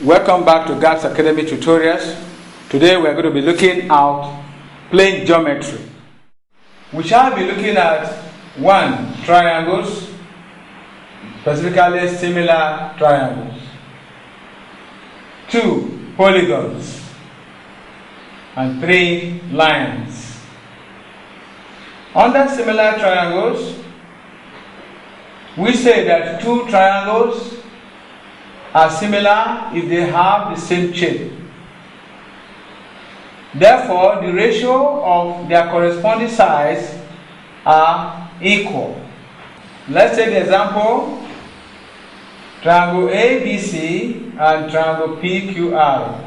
Welcome back to GAPSAcademy tutorials. Today we are going to be looking at plane geometry. We shall be looking at 1. Triangles, specifically similar triangles. 2. Polygons. And 3. Lines. Under similar triangles, we say that 2 triangles are similar if they have the same shape. Therefore, the ratio of their corresponding sides are equal. Let's take the example, triangle ABC and triangle PQR.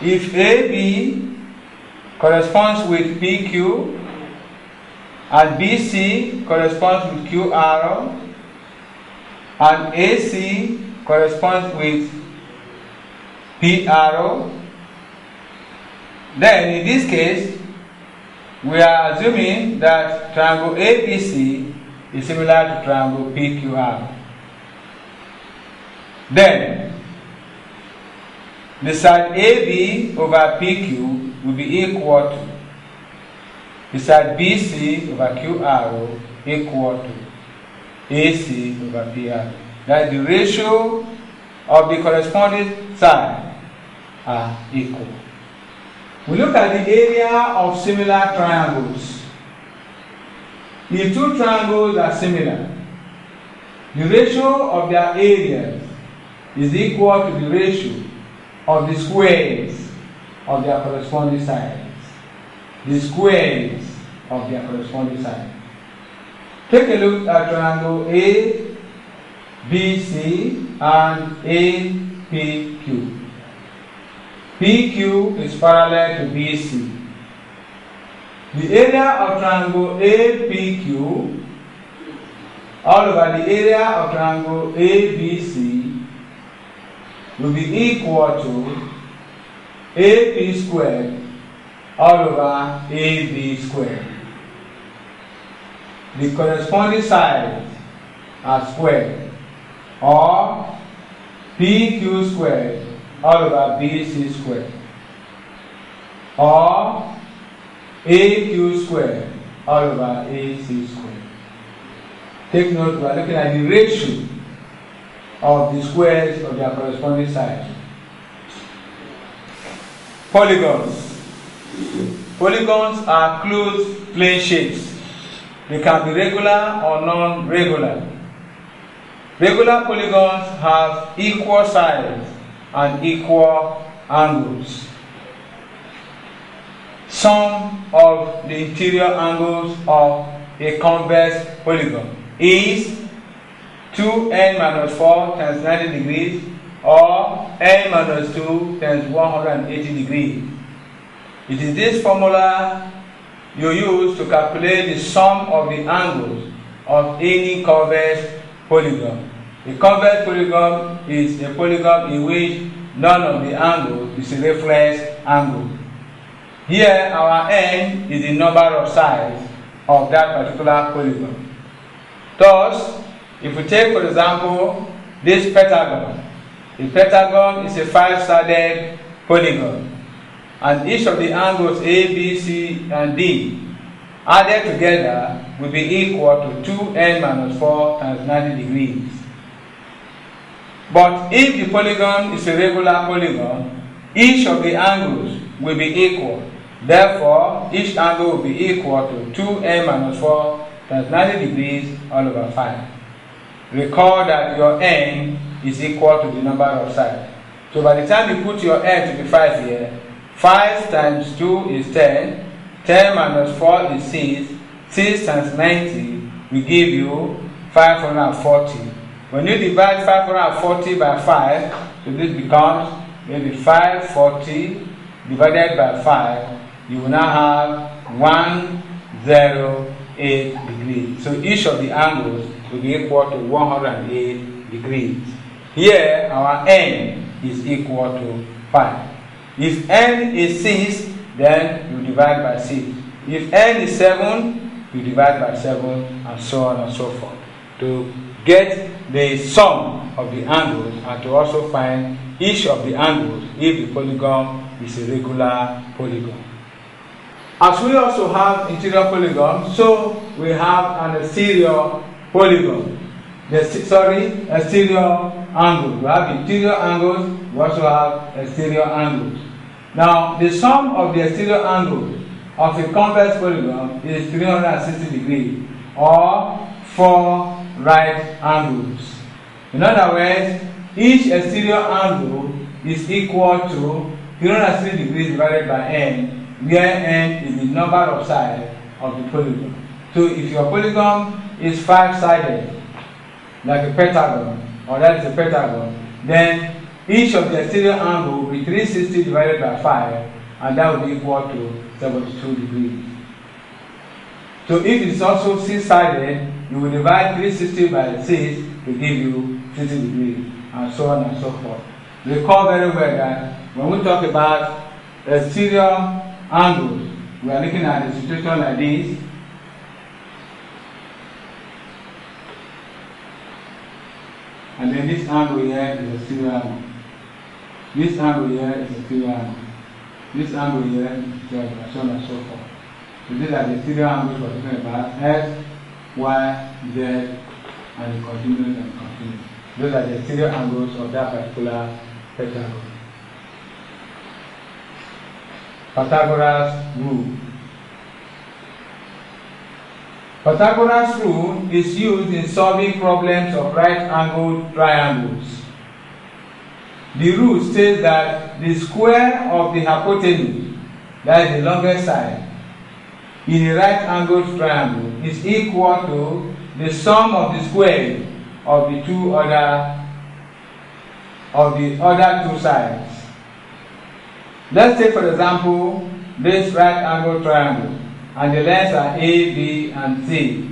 If AB corresponds with PQ and BC corresponds with QR, and AC corresponds with PR, then in this case we are assuming that triangle ABC is similar to triangle PQR. Then the side AB over PQ will be equal to the side BC over QR equal to AC over PR. That the ratio of the corresponding side are equal. We look at the area of similar triangles. If 2 triangles are similar, the ratio of their areas is equal to the ratio of the squares of their corresponding sides. The squares of their corresponding sides. Take a look at triangle A, B, C and A, P, Q. PQ is parallel to BC. The area of triangle APQ all over the area of triangle ABC will be equal to AP squared all over AB squared. The corresponding sides are squared, or PQ squared all over BC squared, or AQ squared all over AC squared. Take note, we are looking at the ratio of the squares of their corresponding sides. Polygons. Polygons are closed plane shapes. They can be regular or non-regular. Regular polygons have equal sides and equal angles. Sum of the interior angles of a convex polygon is 2n minus 4 times 90 degrees or n minus 2 times 180 degrees. It is this formula you use to calculate the sum of the angles of any convex polygon. A convex polygon is a polygon in which none of the angles is a reference angle. Here our n is the number of sides of that particular polygon. Thus, if we take for example this pentagon, a pentagon is a 5-sided polygon, and each of the angles A, B, C, and D added together will be equal to 2n minus 4 times 90 degrees. But if the polygon is a regular polygon, each of the angles will be equal. Therefore, each angle will be equal to 2n minus 4 times 90 degrees all over 5. Recall that your n is equal to the number of sides. So by the time you put your n to be 5 here, 5 times 2 is 10, 10 minus 4 is 6, 6 times 90 will give you 540. When you divide 540 by 5, so this becomes maybe 540 divided by 5, you will now have 108 degrees. So each of the angles will be equal to 108 degrees. Here our n is equal to 5. If n is 6, then you divide by 6. If n is 7, you divide by 7, and so on and so forth, to get the sum of the angles and to also find each of the angles if the polygon is a regular polygon. As we also have interior polygon, so we have an exterior polygon. Exterior angles. We have interior angles, we also have exterior angles. Now, the sum of the exterior angles of a convex polygon is 360 degrees, or 4 right angles. In other words, each exterior angle is equal to 360 degrees divided by n, where n is the number of sides of the polygon. So if your polygon is 5-sided, like a pentagon, or that is a pentagon, then each of the exterior angle will be 360 divided by 5, and that will be equal to 72 degrees. So if it is also 6-sided, you will divide 360 by 6 to give you 60 degrees, and so on and so forth. Recall very well that when we talk about exterior angles, we are looking at a situation like this. And then this angle here is exterior angle. This angle here is exterior angle. This angle here is exterior angle, and so on and so forth. So these are the exterior angles we're talking about: X, Y, Z, and the continuous and continuous. Those are the exterior angles of that particular pentagon. Pythagoras rule. Pythagoras rule is used in solving problems of right-angled triangles. The rule states that the square of the hypotenuse, that is the longest side, in a right-angled triangle is equal to the sum of the square of the other two sides. Let's take, for example, this right-angled triangle, and the lengths are A, B, and C.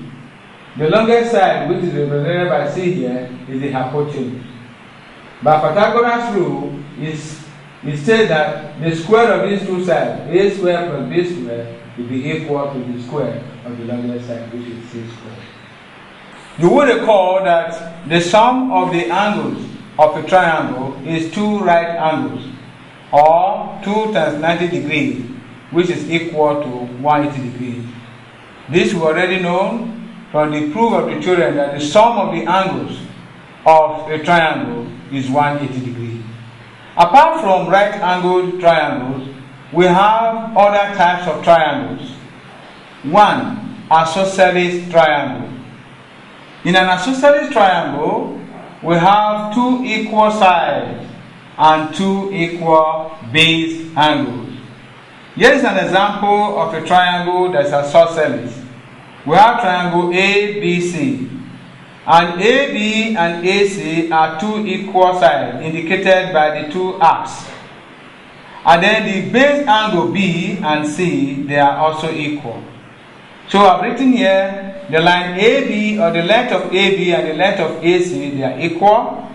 The longest side, which is represented by C here, is the hypotenuse. By Pythagoras rule, it says that the square of these two sides, A squared plus B squared, will be equal to the square of the longest side, which is C squared. You will recall that the sum of the angles of a triangle is 2 right angles, or 2 times 90 degrees, which is equal to 180 degrees. This we already know from the proof of the theorem that the sum of the angles of a triangle is 180 degrees. Apart from right-angled triangles, we have other types of triangles. One, isosceles triangle. In an isosceles triangle, we have 2 equal sides and 2 equal base angles. Here is an example of a triangle that is isosceles. We have triangle ABC, and AB and AC are 2 equal sides indicated by the 2 arcs. And then the base angle B and C, they are also equal. So I've written here the line AB, or the length of AB and the length of AC, they are equal.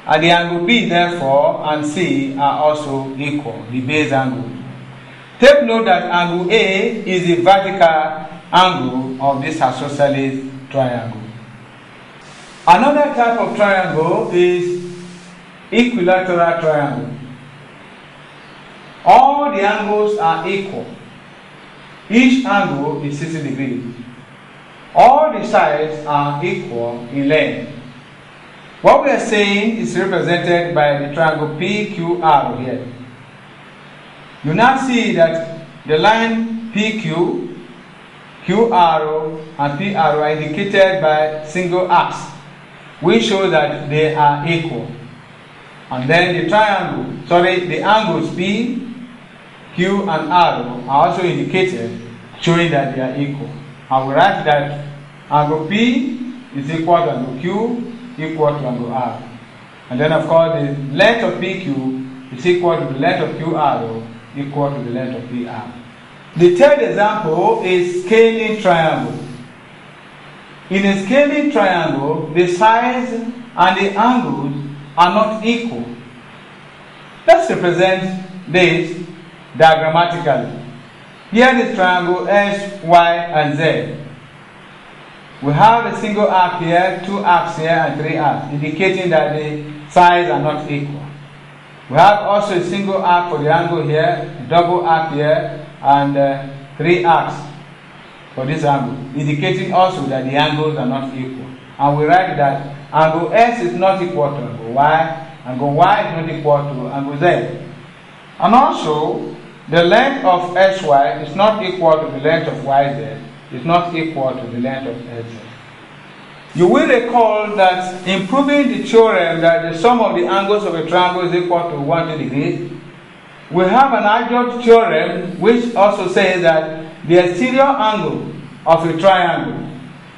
And the angle B, therefore, and C are also equal, the base angle. Take note that angle A is the vertical angle of this isosceles triangle. Another type of triangle is equilateral triangle. All the angles are equal. Each angle is 60 degrees. All the sides are equal in length. What we are saying is represented by the triangle PQR here. You now see that the line PQ, QR, and PR are indicated by single arcs, which show that they are equal. And then the angles P, Q, and R are also indicated, showing that they are equal. And we write that angle P is equal to angle Q, equal to angle R. And then, of course, the length of PQ is equal to the length of QR, equal to the length of PR. The third example is scaling triangle. In a scaling triangle, the sides and the angles are not equal. Let's represent this diagrammatically. Here is triangle S, Y, and Z. We have a single arc here, 2 arcs here, and 3 arcs, indicating that the sides are not equal. We have also a single arc for the angle here, a double arc here, and 3 arcs for this angle, indicating also that the angles are not equal. And we write that angle S is not equal to angle Y is not equal to angle Z. And also, the length of SY is not equal to the length of YZ, is not equal to the length of SZ. You will recall that in proving the theorem that the sum of the angles of a triangle is equal to 120 degrees, we have an adjoint theorem which also says that the exterior angle of a triangle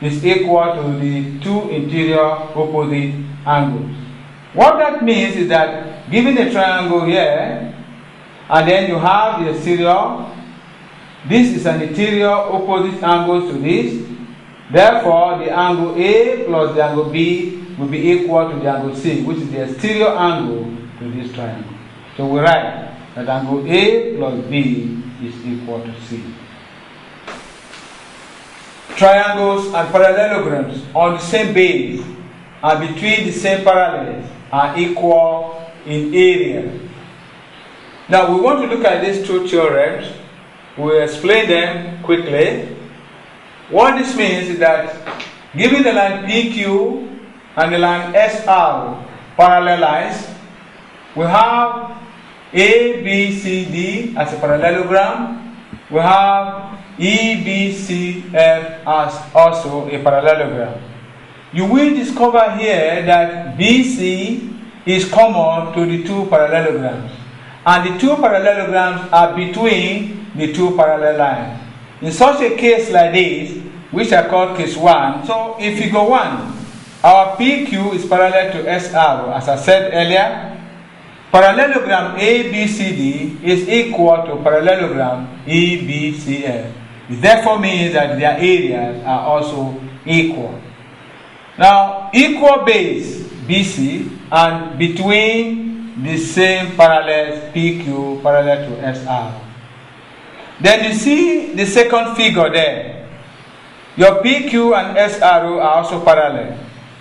is equal to the 2 interior opposite angles. What that means is that given a triangle here, and then you have the exterior, this is an interior opposite angle to this. Therefore, the angle A plus the angle B will be equal to the angle C, which is the exterior angle to this triangle. So we write that angle A plus B is equal to C. Triangles and parallelograms on the same base and between the same parallels are equal in area. Now we want to look at these two theorems. We'll explain them quickly. What this means is that given the line PQ and the line SR parallel lines, we have ABCD as a parallelogram. We have EBCF as also a parallelogram. You will discover here that BC is common to the two parallelograms, and the two parallelograms are between the two parallel lines. In such a case like this, which I call case 1, so in figure 1, our PQ is parallel to SR, as I said earlier. Parallelogram ABCD is equal to parallelogram EBCF. It therefore means that their areas are also equal. Now, equal base BC and between the same parallels PQ parallel to SR. Then you see the second figure there. Your PQ and SRO are also parallel.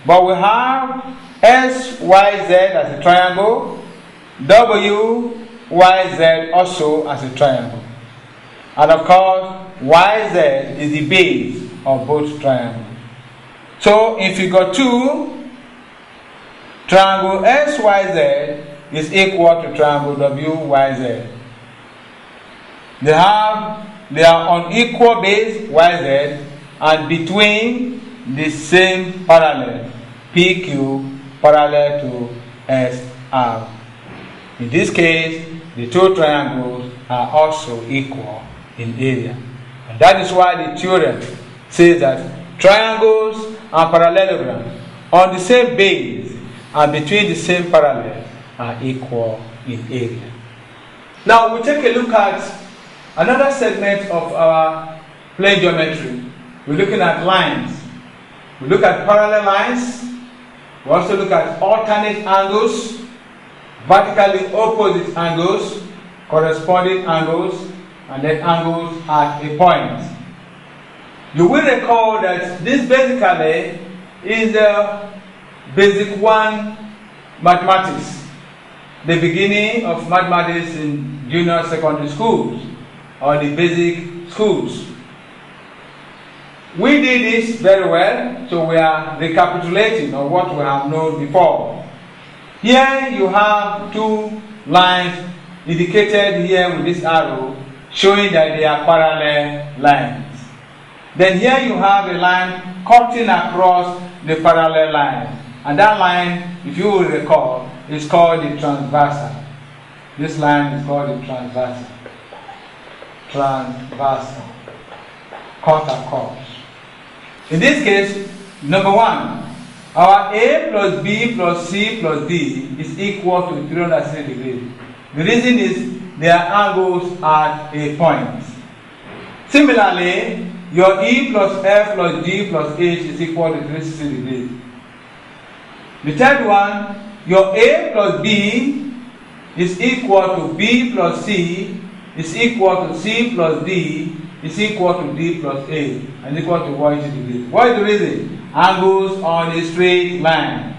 But we have SYZ as a triangle, WYZ also as a triangle. And of course, YZ is the base of both triangles. So in figure 2, triangle SYZ is equal to triangle WYZ. They are on equal base YZ and between the same parallel PQ parallel to SR. In this case, the two triangles are also equal in area. And that is why the theorem says that triangles and parallelograms on the same base and between the same parallels are equal in area. Now we take a look at another segment of our plane geometry. We're looking at lines. We look at parallel lines. We also look at alternate angles, vertically opposite angles, corresponding angles, and then angles at a point. You will recall that this basically is the basic 1 mathematics, the beginning of mathematics in junior secondary schools or the basic schools. We did this very well, so we are recapitulating on what we have known before. Here you have two lines indicated here with this arrow showing that they are parallel lines. Then here you have a line cutting across the parallel line. And that line, if you will recall, is called the transversal. This line is called the transversal. Transversal. Cut across. In this case, number 1, our A plus B plus C plus D is equal to 360 degrees. The reason is they are angles at a point. Similarly, your E plus F plus G plus H is equal to 360 degrees. The third one, your A plus B is equal to B plus C is equal to C plus D is equal to D plus A and equal to 180 degrees. What is the reason? Angles on a straight line.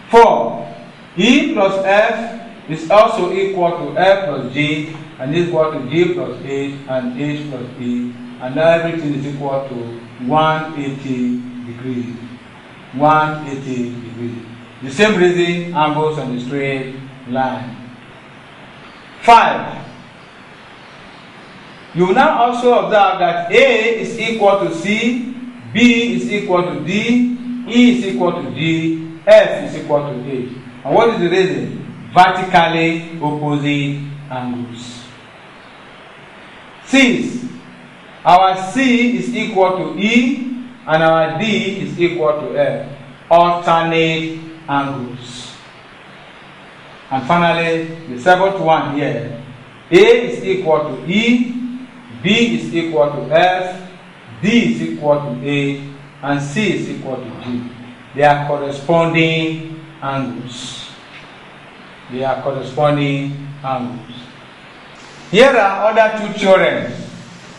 4. E plus F is also equal to F plus G and equal to G plus H and H plus E, and now everything is equal to 180 degrees. 180 degrees. The same reason, angles on the straight line. 5. You will now also observe that A is equal to C, B is equal to D, E is equal to G, F is equal to H. And what is the reason? Vertically opposite angles. 6. Our C is equal to E and our D is equal to F. Alternate angles. And finally, the 7th one here. A is equal to E, B is equal to F, D is equal to A, and C is equal to G. They are corresponding angles. They are corresponding angles. Here are other two theorems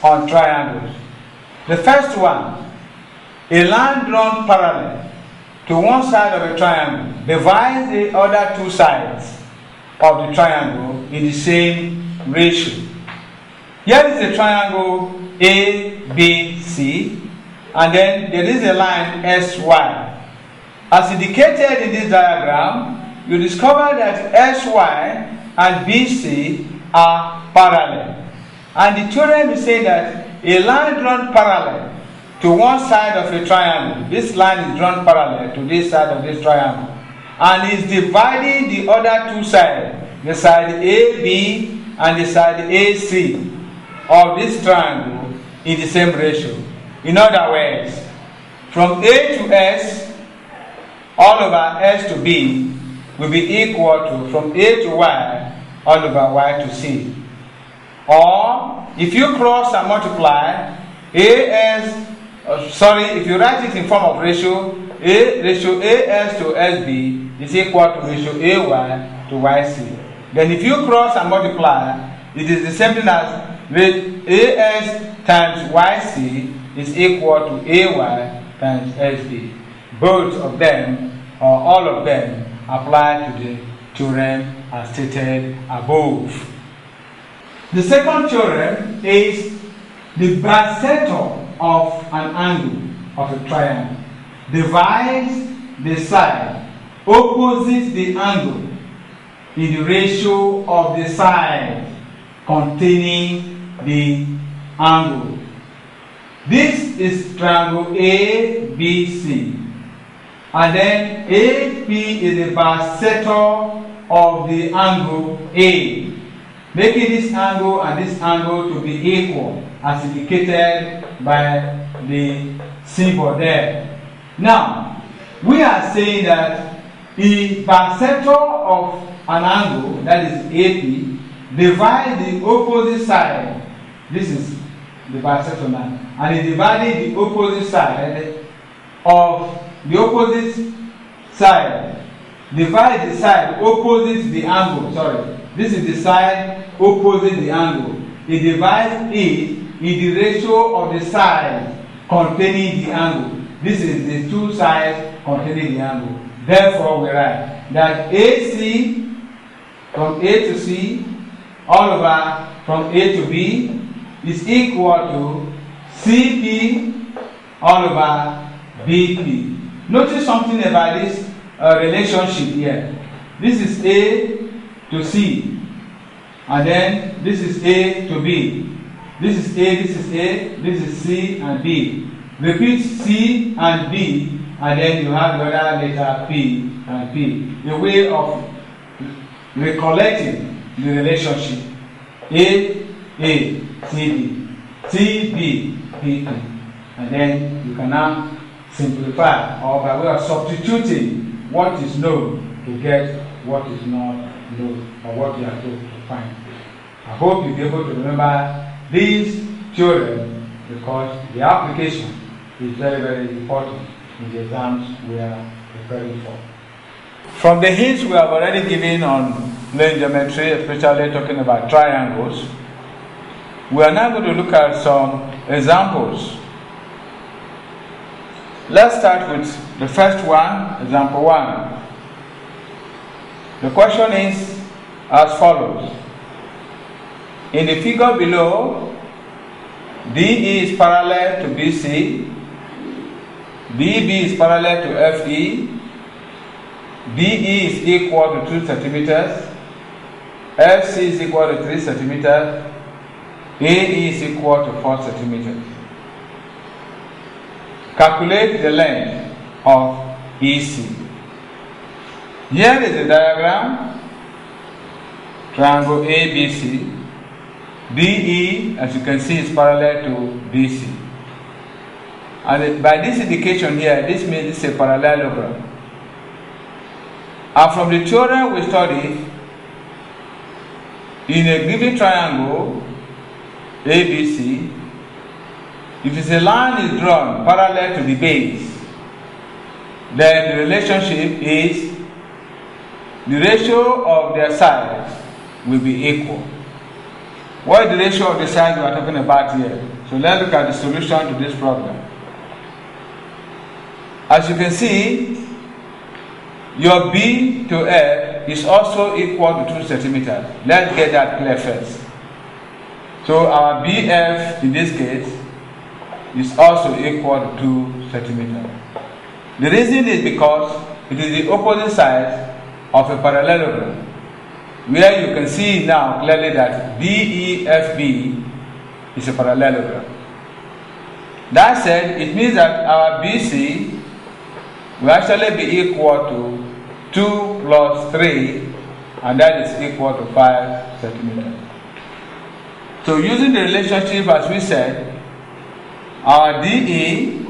on triangles. The first one, a line drawn parallel to one side of a triangle divides the other two sides of the triangle in the same ratio. Here is a triangle ABC, and then there is a line SY. As indicated in this diagram, you discover that SY and BC are parallel. And the theorem is saying that a line drawn parallel to one side of a triangle, this line is drawn parallel to this side of this triangle, and is dividing the other two sides, the side AB and the side AC of this triangle in the same ratio. In other words, from A to S, all over S to B will be equal to from A to Y, all over Y to C. Or, if you cross and multiply, if you write it in form of ratio, ratio AS to SB is equal to ratio AY to YC. Then if you cross and multiply, it is the same thing as AS times YC is equal to AY times SB. Both of them, or all of them, apply to the theorem as stated above. The second theorem is the bisector of an angle of a triangle divides the side opposite the angle in the ratio of the side containing the angle. This is triangle ABC, and then AP is the bisector of the angle A, making this angle and this angle to be equal as indicated by the symbol there. Now, we are saying that the bisector of an angle, that is AP, divides the opposite side. This is the bisector line, and it divided the opposite side of the opposite side. Divide the side opposite the angle. Sorry, this is the side opposite the angle. It divides it in the ratio of the side containing the angle. This is the two sides containing the angle. Therefore, we write that AC from A to C, all over from A to B, is equal to CP all over BP. Notice something about this relationship here. This is A to C, and then this is A to B. This is A, this is A, this is C and B. Repeat C and B, and then you have the other letter P and P. A way of recollecting the relationship. A, C, B, C, B, P, P. And then you can now simplify, or by way of substituting what is known to get what is not known, or what you are told to find. I hope you'll be able to remember this theorem, because the application is very, very important in the exams we are preparing for. From the hints we have already given on plane geometry, especially talking about triangles, We are now going to look at some examples. Let's start with the first one, example 1. The question is as follows. In the figure below, DE is parallel to BC, DB is parallel to FE, BE is equal to 2 centimeters, FC is equal to 3 centimeters, AE is equal to 4 centimeters. Calculate the length of EC. Here is the diagram, triangle ABC. DE, as you can see, is parallel to BC. And by this indication here, this means it's a parallelogram. And from the theorem we studied, in a given triangle ABC, if a line is drawn parallel to the base, then the relationship is the ratio of their sides will be equal. What is the ratio of the sides we are talking about here? So let's look at the solution to this problem. As you can see, your B to F is also equal to 2 centimeters. Let's get that clear first. So our BF in this case is also equal to 2 centimeters. The reason is because it is the opposite side of a parallelogram, where you can see now clearly that DEFB is a parallelogram. That said, it means that our BC will actually be equal to 2 plus 3, and that is equal to 5 centimeters. So using the relationship as we said, our DE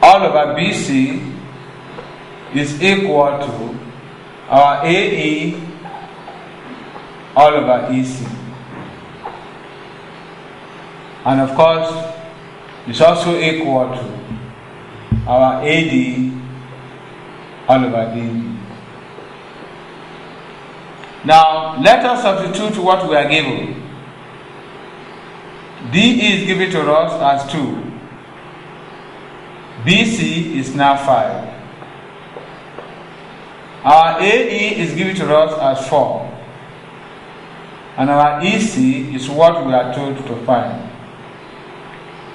all over BC is equal to our AE all over EC. And of course, it's also equal to our AD all over DB. Now, let us substitute what we are given. DE is given to us as 2. BC is now 5. Our AE is given to us as 4. And our EC is what we are told to find.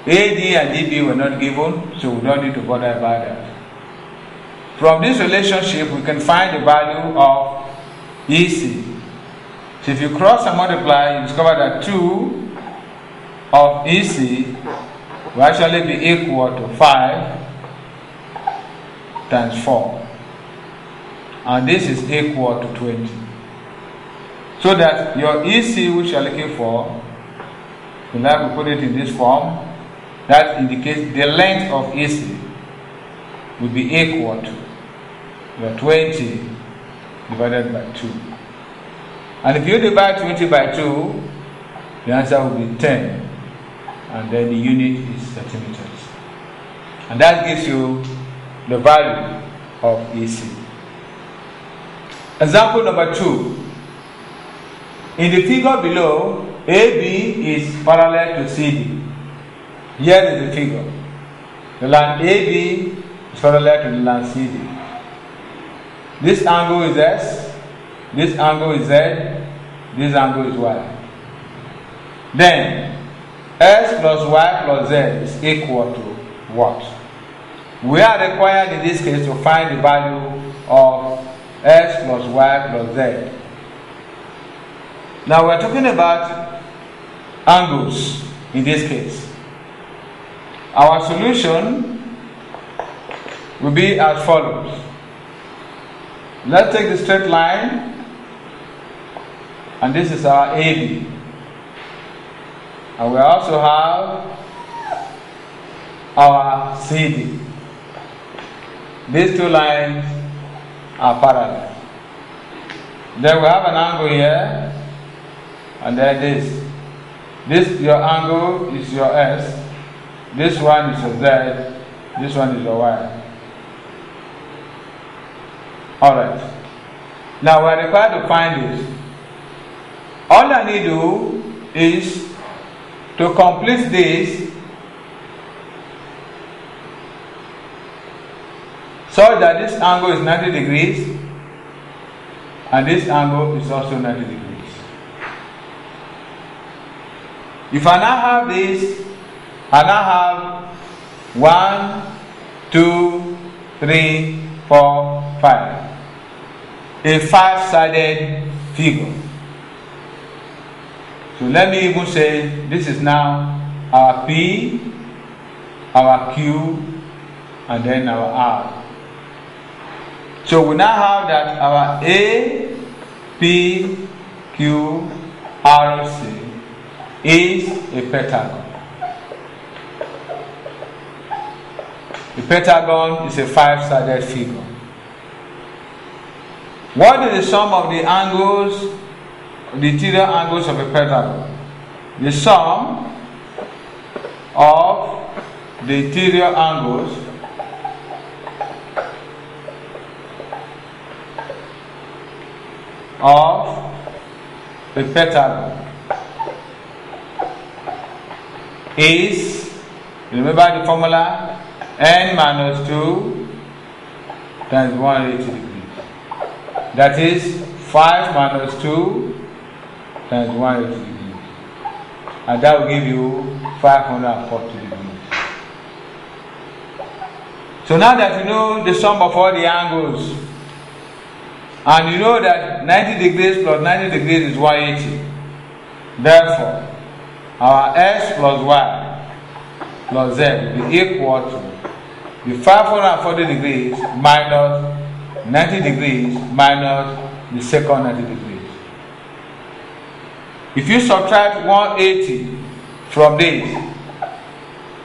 AD and DB were not given, so we don't need to bother about that. From this relationship, we can find the value of EC. So if you cross and multiply, you discover that 2 of EC will actually be equal to 5 times 4. And this is equal to 20. So that your EC, which you are looking for, we'll have to put it in this form. That indicates the length of EC will be equal to 20 divided by 2. And if you divide 20 by 2, the answer will be 10. And then the unit is centimeters. And that gives you the value of EC. Example number 2. In the figure below, AB is parallel to CD. Here is the figure. The line AB is parallel to the line CD. This angle is S, this angle is Z, this angle is Y. Then, S plus Y plus Z is equal to what? We are required in this case to find the value of S plus Y plus Z. Now we are talking about angles in this case. Our solution will be as follows. Let's take the straight line, and this is our AB. And we also have our CD. These two lines are parallel. Then we have an angle here, and then this. This, your angle, is your S. This one is your Z. This one is your Y. Alright. Now we are required to find this. All I need to do is to complete this so that this angle is 90 degrees and this angle is also 90 degrees. If I now have this, I now have 1, 2, 3, 4, 5. A 5-sided figure. So let me even say this is now our P, our Q, and then our R. So we now have that our A, P, Q, R, C is a pentagon. The pentagon is a 5-sided figure. What is the sum of the angles, the interior angles of a pentagon? The sum of the interior angles of a pentagon is, remember the formula, n minus 2 times 180 degrees. That is 5 minus 2 times 180 degrees. And that will give you 540 degrees. So now that you know the sum of all the angles, and you know that 90 degrees plus 90 degrees is 180, therefore our x plus y plus z will be equal to the 540 degrees minus 90 degrees minus the second 90 degrees. If you subtract 180 from this,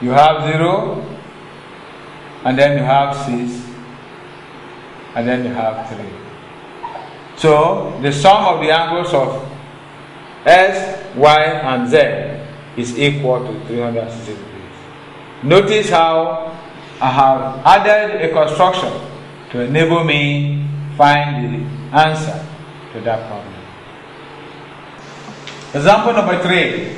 you have 0, and then you have 6, and then you have 3. So the sum of the angles of S, Y, and Z is equal to 360 degrees. Notice how I have added a construction to enable me find the answer to that problem. Example number 3.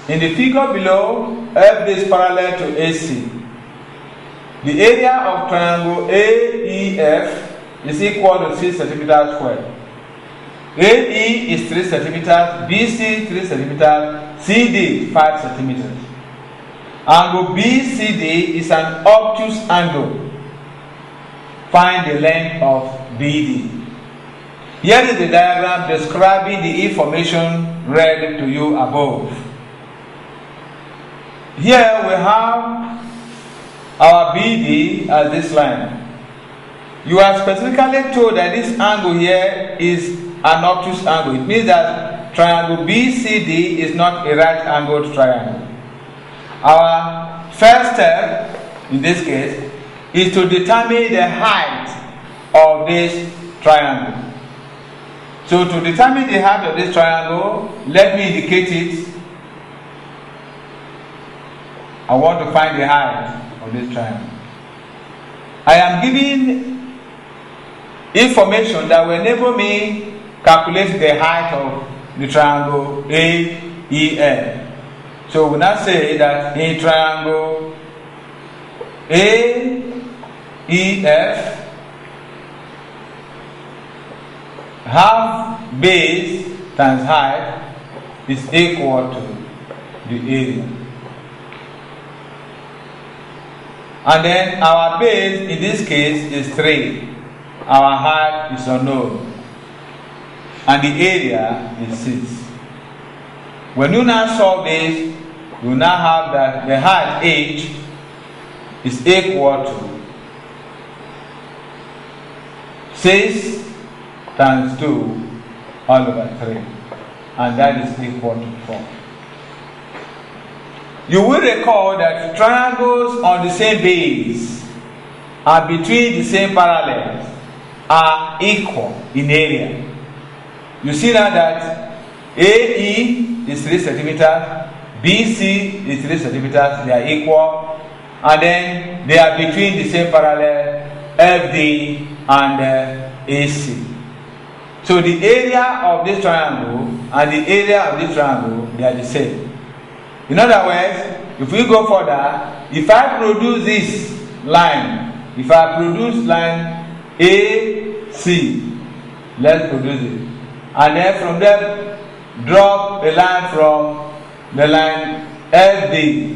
In the figure below, F is parallel to AC. The area of triangle AEF is equal to 6 centimeters squared. AE is 3 centimeters, BC 3 centimeters, CD 5 centimeters. Angle BCD is an obtuse angle. Find the length of BD. Here is the diagram describing the information read to you above. Here we have our BD as this line. You are specifically told that this angle here is an obtuse angle. It means that triangle BCD is not a right angled triangle. Our first step in this case is to determine the height of this triangle. So to determine the height of this triangle, let me indicate it. I want to find the height of this triangle. I am giving information that will enable me calculate the height of the triangle AEF. So we now say that in triangle AEF, half base times height is equal to the area. And then our base in this case is 3. Our height is unknown. And the area is 6. When you now solve this, you now have that the height h is equal to 6 times 2 all over 3. And that is equal to 4. You will recall that triangles on the same base and between the same parallels are equal in area. You see now that AE is 3 centimeters, BC is 3 centimeters, they are equal, and then they are between the same parallel, FD and AC. So the area of this triangle and the area of this triangle they are the same. In other words, if we go further, if I produce this line, if I produce line AC, let's produce it, and then from there drop a line from the line FD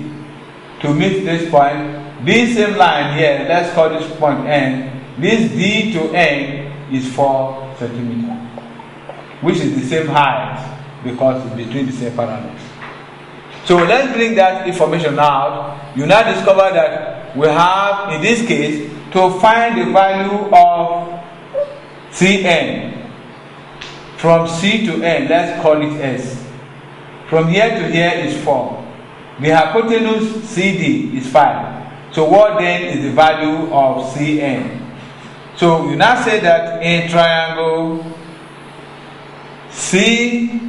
to meet this point. This same line here, let's call this point N. This D to N is 4 centimeters, which is the same height because it's between the same parallels. So let's bring that information out. You now discover that we have, in this case, to find the value of Cn. From C to N, let's call it S. From here to here is 4. The hypotenuse CD is 5. So what then is the value of Cn? So you now say that in triangle CND,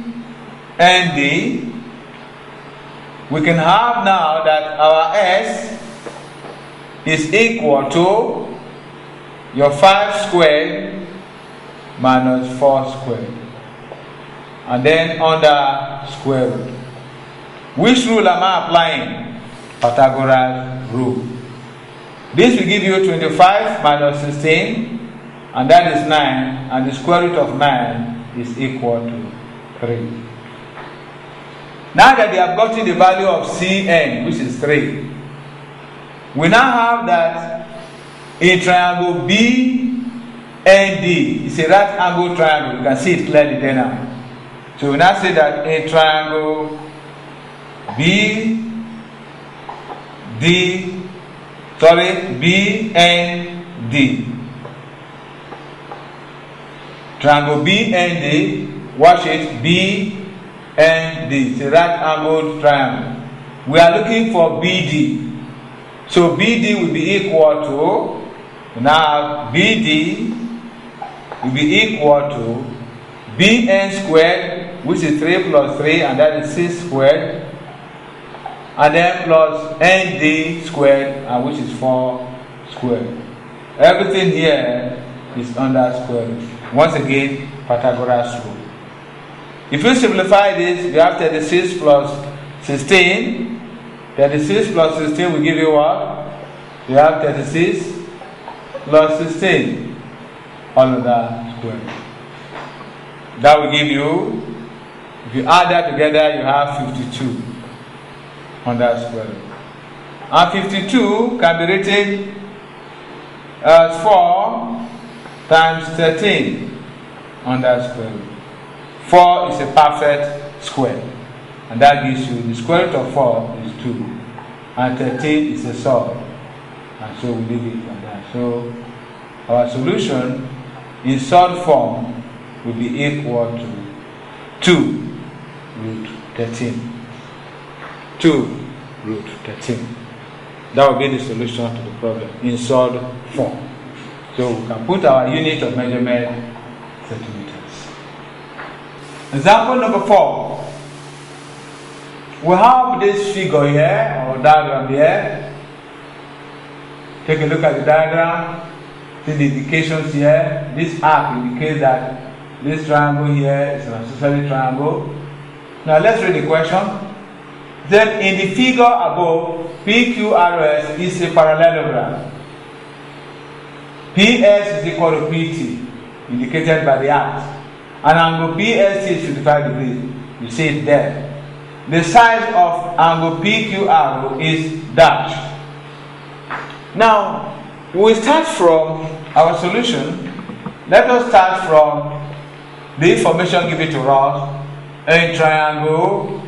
we can have now that our S is equal to your 5 squared minus 4 squared, and then under square root. Which rule am I applying? Pythagoras rule. This will give you 25 minus 16, and that is 9, and the square root of 9 is equal to 3. Now that they have gotten the value of Cn, which is 3, we now have that in triangle BND, it's a right angle triangle. You can see it clearly there now. So we now say that in triangle BND, triangle BND, watch it, BND, it's a right angled triangle. We are looking for BD. So BD will be equal to, now BD will be equal to BN squared, which is 3 plus 3, and that is 6 squared, and then plus ND squared, and which is 4 squared. Everything here is under square root. Once again, Pythagoras rule. If you simplify this, you have 36 plus 16. 36 plus 16 will give you what? You have 36 plus 16 all under square root. That will give you, if you add that together, you have 52 under square root. And 52 can be written as 4 times 13 under square root. 4 is a perfect square, and that gives you the square root of 4 is 2, and 13 is a solve, and so we leave it like that. So our solution in solved form will be equal to 2 root 13. 2 root 13. That will be the solution to the problem in solved form. So we can put our unit of measurement centimeters. Example number 4. We have this figure here, or diagram here. Take a look at the diagram. See the indications here. This arc indicates that this triangle here is an isosceles triangle. Now let's read the question. Then in the figure above, PQRS is a parallelogram. PS is equal to PT, indicated by the arc. And angle PST is 55 degrees. You see it there. The size of angle PQR is dash. Now, we start from our solution. Let us start from the information given to us. A triangle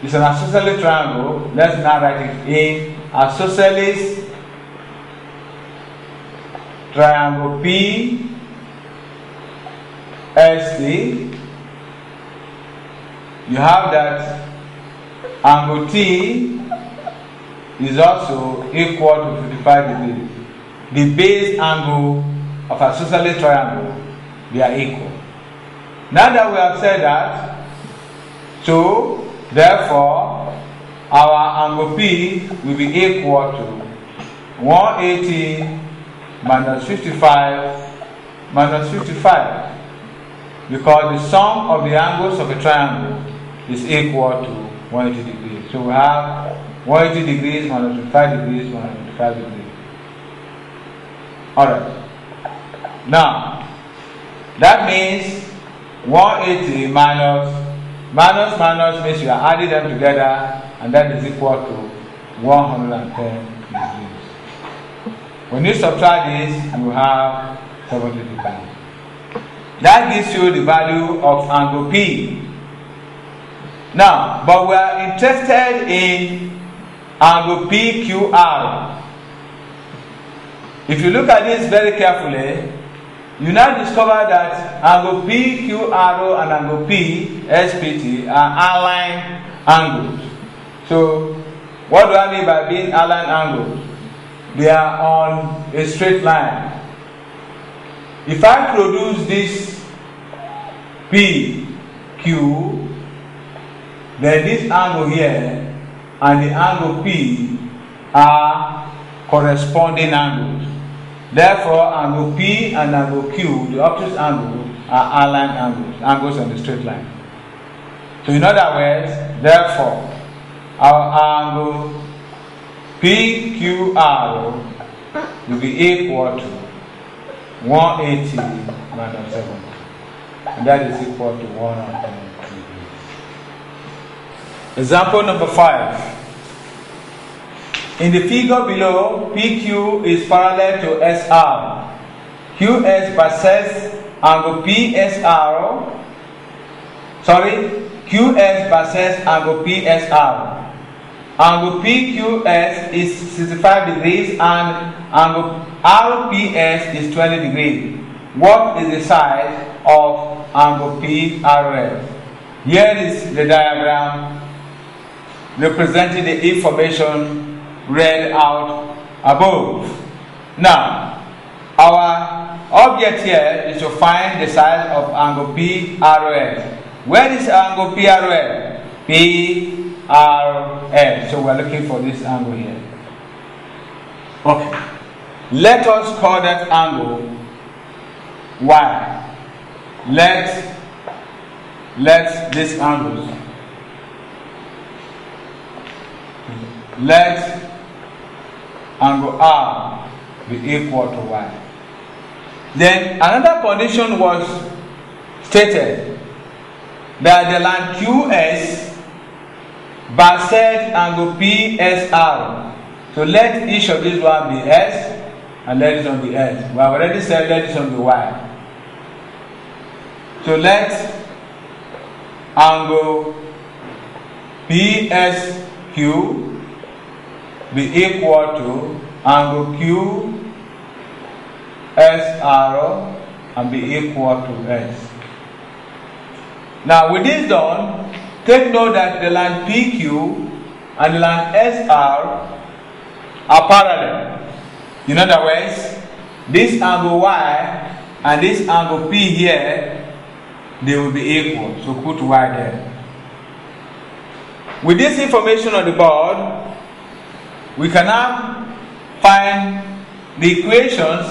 is an isosceles triangle. Let's now write it in isosceles triangle P ST. You have that angle T is also equal to 55 degrees. The base angle of an isosceles triangle, they are equal. Now that we have said that, so therefore our angle P will be equal to 180 minus 55 minus 55. because the sum of the angles of a triangle is equal to 180 degrees. So we have 180 degrees minus 25 degrees minus 25 degrees. Alright. Now, that means 180 minus means you are adding them together, and that is equal to 110 degrees. When you subtract this, you have 70 degrees. That gives you the value of angle P. Now, but we are interested in angle PQR. If you look at this very carefully, you now discover that angle PQRO and angle PSPT are aligned angles. So, what do I mean by being aligned angles? They are on a straight line. If I produce this PQ, then this angle here and the angle P are corresponding angles. Therefore, angle P and angle Q, the opposite angles, are aligned angles on the straight line. So in other words, therefore, our angle PQR will be equal to 180 minus 70. And that is equal to 110 degrees. Example number 5. In the figure below, PQ is parallel to SR. QS bisects angle PSR. QS bisects angle PSR. Angle PQS is 65 degrees and angle RPS is 20 degrees. What is the side of angle PRS? Here is the diagram representing the information read out above. Now, our object here is to find the side of angle PRS. Where is angle PRS? PRS. So we're looking for this angle here. Okay. Let us call that angle Y. Let this angle. Let angle R be equal to Y. Then another condition was stated that the line QS bisects angle PSR. So let each of these one be S and let it on the S. We have already said let it on the Y. So let angle PSQ be equal to angle QSR and be equal to S. Now with this done, take note that the line PQ and the line SR are parallel. In other words, this angle Y and this angle P here, they will be equal. So put Y there. With this information on the board, we can now find the equations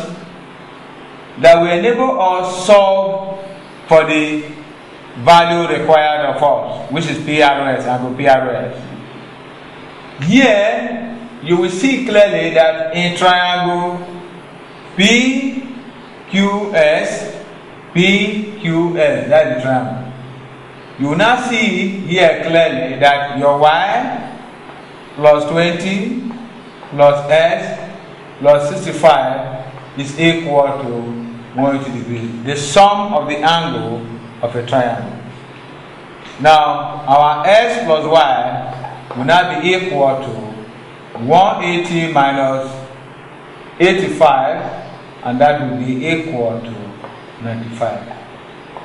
that will enable us solve for the value required of us, which is PRS, angle PRS. Here, you will see clearly that in triangle PQS, that is the triangle. You will now see here clearly that your Y plus 20 plus S plus 65 is equal to 180 degrees. The sum of the angle of a triangle. Now, our S plus Y will now be equal to 180 minus 85, and that will be equal to 95.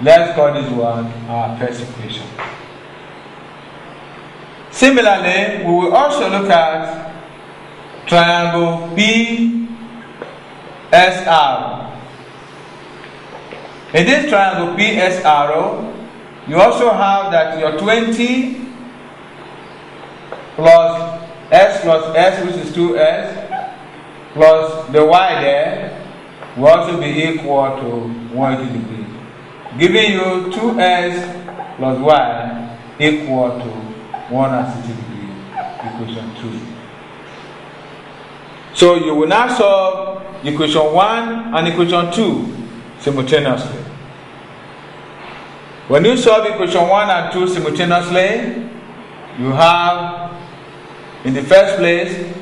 Let's call this one our first equation. Similarly, we will also look at triangle PSR. In this triangle PSR, you also have that your 20 plus S, which is 2S, plus the Y there, will also be equal to 180 degrees. giving you 2x plus y equal to 160 degrees, equation 2. So you will now solve equation 1 and equation 2 simultaneously. When you solve equation 1 and 2 simultaneously, you have, in the first place,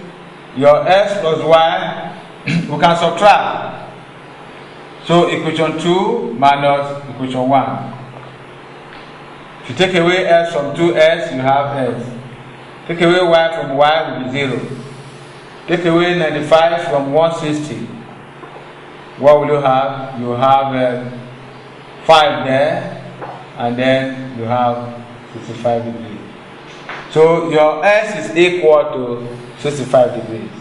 your x plus y, we can subtract. So equation 2 minus equation 1. If you take away x from 2x, you have x. Take away y from y will be 0. Take away 95 from 160. What will you have? You have 5 there, and then you have 65 degrees. So your x is equal to 65 degrees.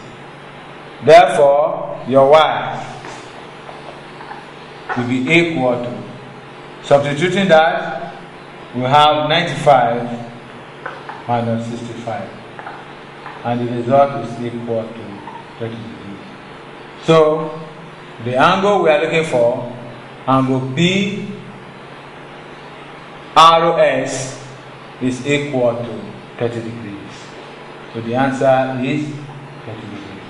Therefore, your y will be equal to, substituting that, we have 95 minus 65. And the result is equal to 30 degrees. So, the angle we are looking for, angle PROS, is equal to 30 degrees. So the answer is 30 degrees.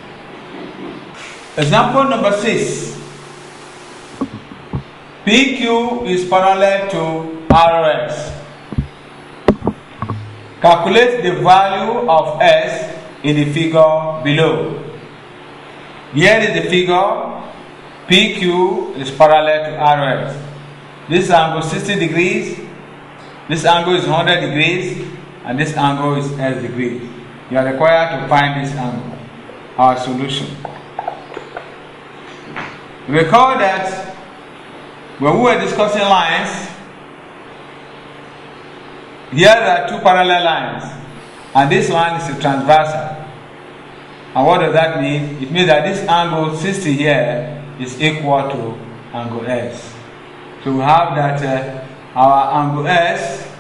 Example number 6. PQ is parallel to ROS. Calculate the value of S in the figure below. Here is the figure. PQ is parallel to ROS. This angle is 60 degrees. This angle is 100 degrees. And this angle is S degrees. You are required to find this angle. Our solution. Recall that when we were discussing lines, here are two parallel lines, and this line is a transversal. And what does that mean? It means that this angle 60 here is equal to angle S. So we have that our angle S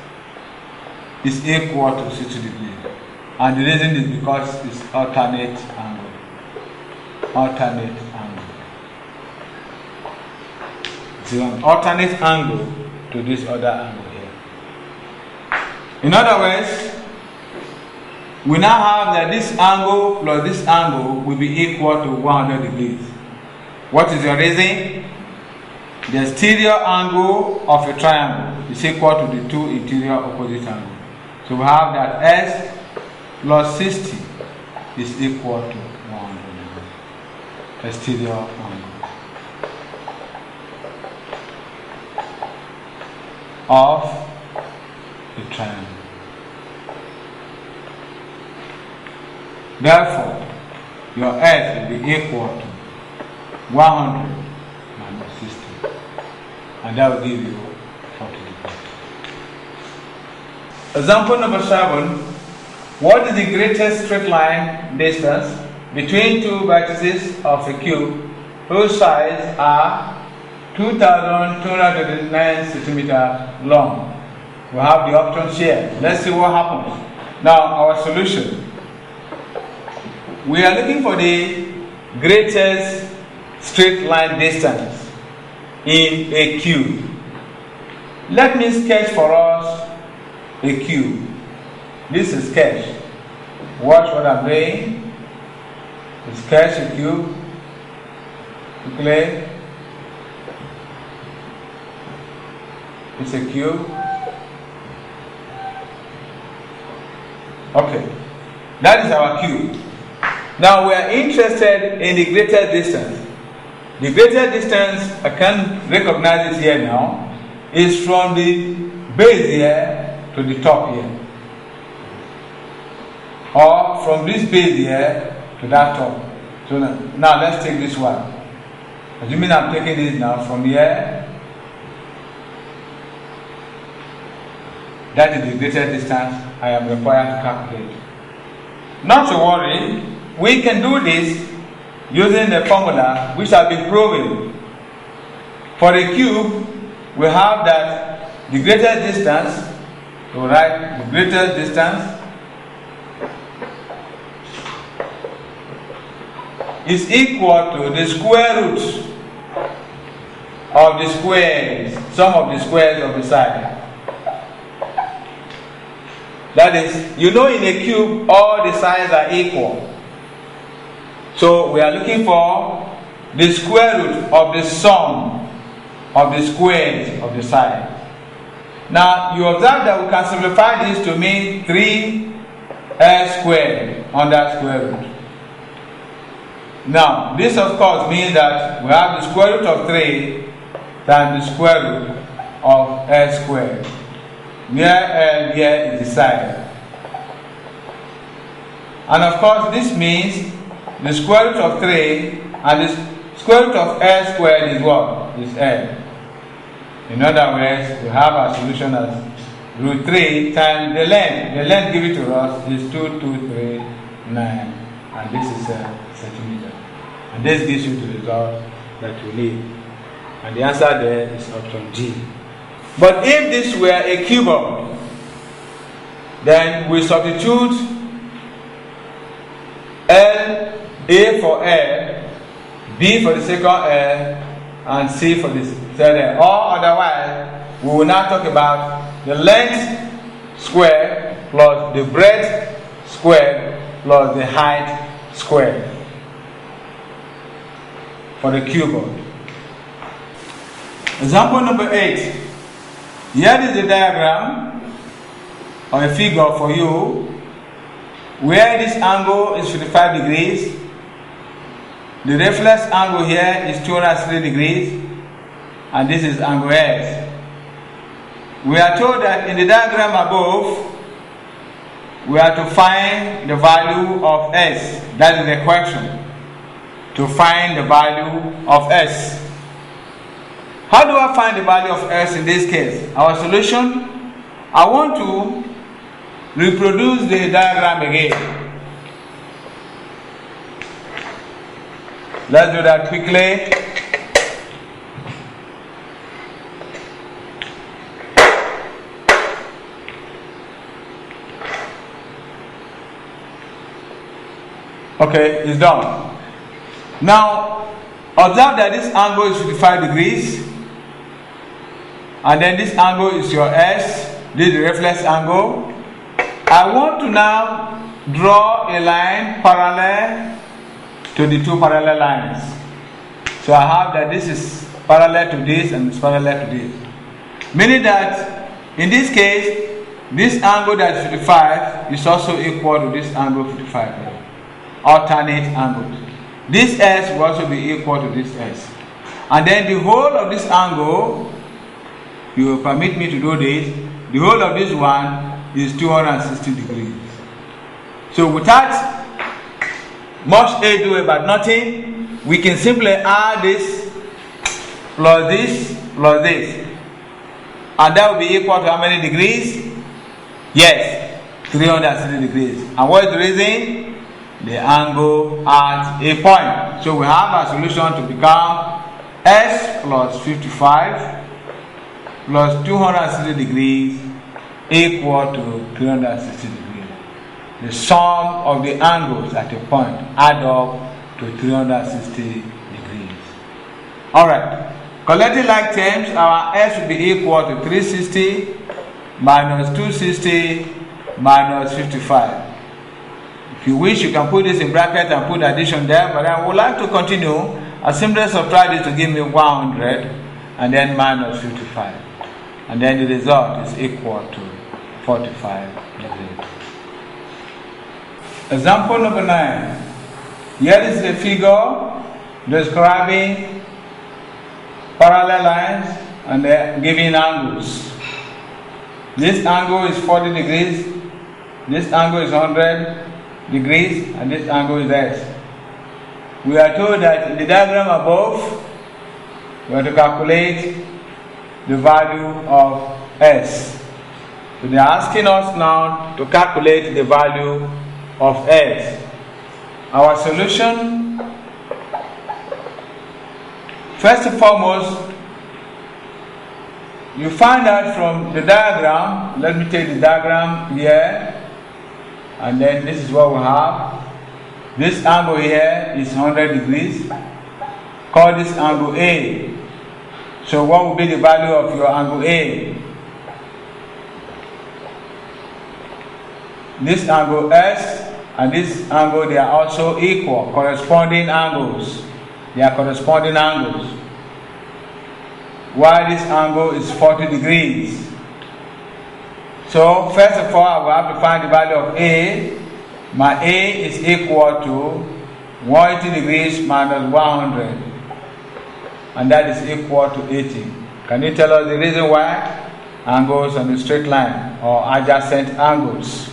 is equal to 60 degrees. And the reason is because it's alternate angle. Alternate angle. It's an alternate angle to this other angle here. In other words, we now have that this angle plus this angle will be equal to 100 degrees. What is the reason? The exterior angle of a triangle is equal to the two interior opposite angles. So we have that S plus 60 is equal to 100 degrees. Exterior angle of a triangle. Therefore, your S will be equal to 100 minus 60, and that will give you 40 degrees. Example number 7. What is the greatest straight line distance between two vertices of a cube whose sides are 2,239 centimeters long? We have the options here. Let's see what happens. Now, our solution. We are looking for the greatest straight line distance in a cube. Let me sketch for us a cube. This is sketch. Watch what I'm doing. Sketch a cube. Quickly. It's a cube. Okay. That is our cube. Now we are interested in the greatest distance. The greatest distance, I can recognize it here now, is from the base here to the top here. Or from this base here to that top. So now let's take this one. Assuming I'm taking this now from here. That is the greatest distance I am required to calculate. Not to worry. We can do this using the formula which has been proven. For a cube, we have that the greatest distance, so write the greatest distance is equal to the square root of the squares, sum of the squares of the side. That is, you know, in a cube all the sides are equal. So we are looking for the square root of the sum of the squares of the side. Now you observe that we can simplify this to mean 3s squared under square root. Now this of course means that we have the square root of 3 times the square root of s squared, where L here is the side. And of course this means the square root of 3 and the square root of s squared is what? Is L. In other words, we have our solution as root 3 times the length. The length given to us is 2239, and this is a centimeter. And this gives you the result that we need. And the answer there is option G. But if this were a cuboid, then we substitute L, A for L, B for the second L, and C for the third L. Or otherwise, we will now talk about the length square plus the breadth square plus the height square for the cuboid. Example number 8. Here is the diagram or a figure for you where this angle is 55 degrees. The reflex angle here is 260 degrees, and this is angle S. We are told that in the diagram above, we are to find the value of S. That is the question. To find the value of S. How do I find the value of S in this case? Our solution, I want to reproduce the diagram again. Let's do that quickly. Okay, it's done. Now, observe that this angle is 55 degrees. And then this angle is your S. This is the reflex angle. I want to now draw a line parallel to the two parallel lines. So I have that this is parallel to this and it's parallel to this. Meaning that in this case, this angle that is 55 is also equal to this angle 55. Alternate angles. This S will also be equal to this S. And then the whole of this angle, you will permit me to do this, the whole of this one is 260 degrees. So without much ado about nothing, we can simply add this plus this plus this. And that will be equal to how many degrees? Yes, 360 degrees. And what is the reason? The angle at a point. So we have our solution to become S plus 55 plus 260 degrees equal to 360 degrees. The sum of the angles at a point add up to 360 degrees. Alright, collecting like terms, our S will be equal to 360 minus 260 minus 55. If you wish, you can put this in bracket and put addition there, but I would like to continue. I simply subtract this to give me 100 and then minus 55. And then the result is equal to 45 degrees. Example number 9. Here is a figure describing parallel lines and the given angles. This angle is 40 degrees, this angle is 100 degrees, and this angle is S. We are told that in the diagram above, we have to calculate the value of S. So they are asking us now to calculate the value of S. Our solution, first and foremost, you find out from the diagram. Let me take the diagram here, and then this is what we have. This angle here is 100 degrees. Call this angle A. So what will be the value of your angle A? This angle S and this angle, they are also equal, corresponding angles. They are corresponding angles. While this angle is 40 degrees. So first of all, I will have to find the value of A. My A is equal to 180 degrees minus 100. And that is equal to 80. Can you tell us the reason why? Angles on the straight line or adjacent angles.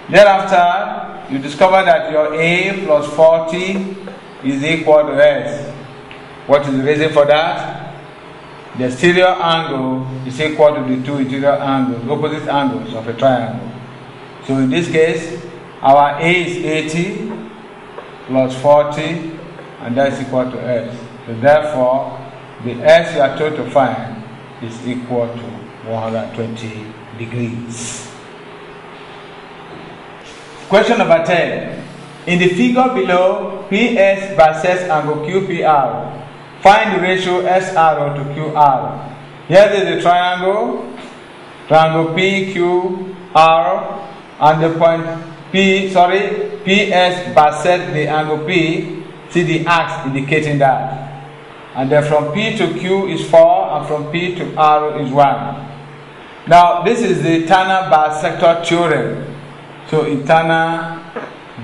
Thereafter, you discover that your A plus 40 is equal to S. What is the reason for that? The exterior angle is equal to the two interior angles, opposite angles of a triangle. So in this case, our A is 80 plus 40, and that is equal to S. So therefore, the S you are told to find is equal to 120 degrees. Question number 10. In the figure below, PS bisects angle QPR. Find the ratio SR to QR. Here is the triangle PQR, and the point PS bisects the angle P. See the ax indicating that. And then from P to Q is 4, and from P to R is 1. Now this is the Turner bisector theorem. So Turner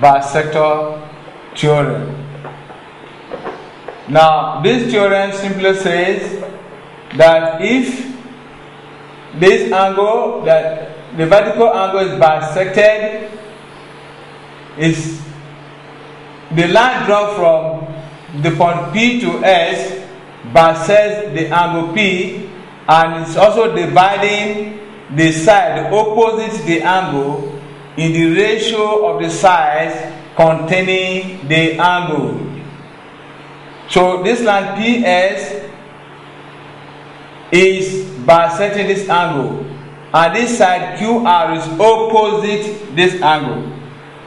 bisector theorem. Now this theorem simply says that if this angle, that the vertical angle is bisected, is the line drawn from the point P to S bisects the angle P, and it's also dividing the side opposite the angle in the ratio of the sides containing the angle. So this line PS is bisecting this angle, and this side QR is opposite this angle.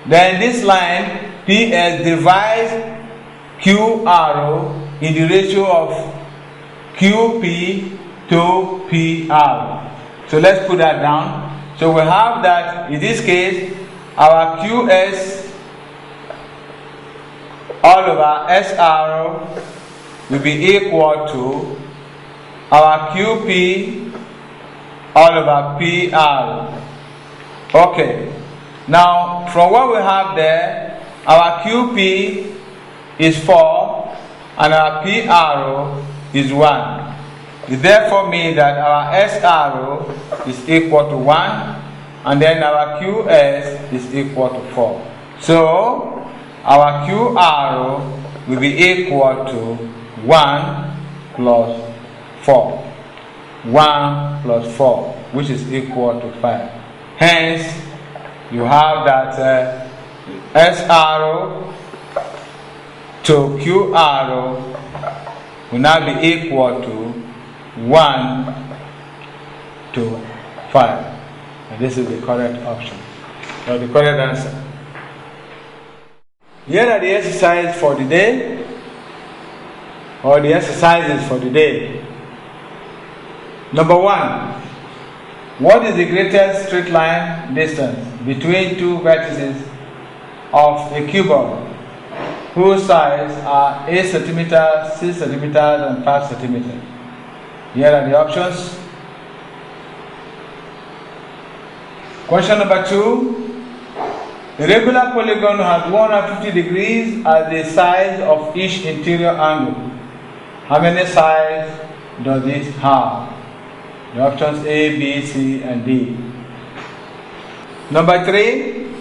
Then this line PS divides QR in the ratio of QP to PR. So let's put that down. So we have that in this case, our QS all over SR will be equal to our QP all over PR. Okay. Now, from what we have there, our QP is 4 and our PR is 1. It therefore means that our SR is equal to 1, and then our QS is equal to 4. So, our QR will be equal to 1 plus 4. 1 plus 4, which is equal to 5. Hence, you have that SR to QR will now be equal to 1 to 5. And this is the correct option, or the correct answer. Here are the exercises for the day, or the exercises for the day. Number 1. What is the greatest straight line distance between two vertices of a cuboid whose sides are 8 centimeters, 6 centimeters, and 5 centimeters? Here are the options. Question number 2. A regular polygon has 150 degrees as the size of each interior angle. How many sides does it have? The options A, B, C, and D. Number 3.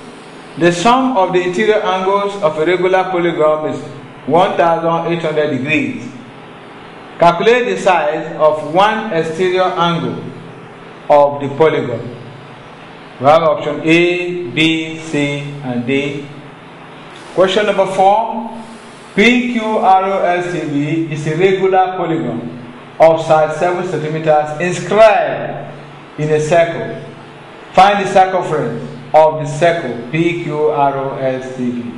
The sum of the interior angles of a regular polygon is 1800 degrees. Calculate the size of one exterior angle of the polygon. We have option A, B, C, and D. Question number 4. PQROSTB is a regular polygon of size 7 centimeters inscribed in a circle. Find the circumference of the circle PQROSTB.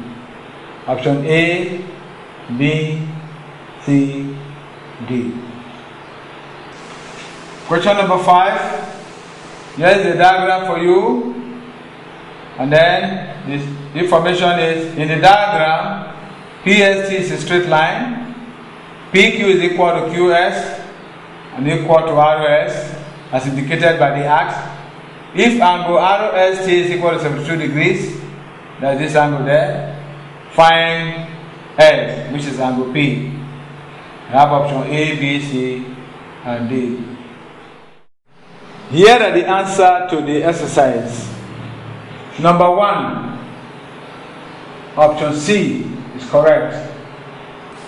Option A, B, C, D. Question number 5. Here is the diagram for you. And then this information is in the diagram. PST is a straight line. PQ is equal to QS and equal to ROS as indicated by the ax. If angle ROST is equal to 72 degrees, that is this angle there, find S, which is angle P. I have option A, B, C, and D. Here are the answer to the exercise. Number 1, option C is correct.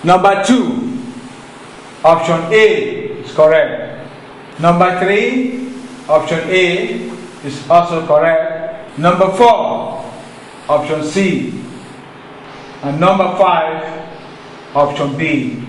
Number 2, option A is correct. Number 3, option A is also correct. Number 4, option C. And number 5, option B.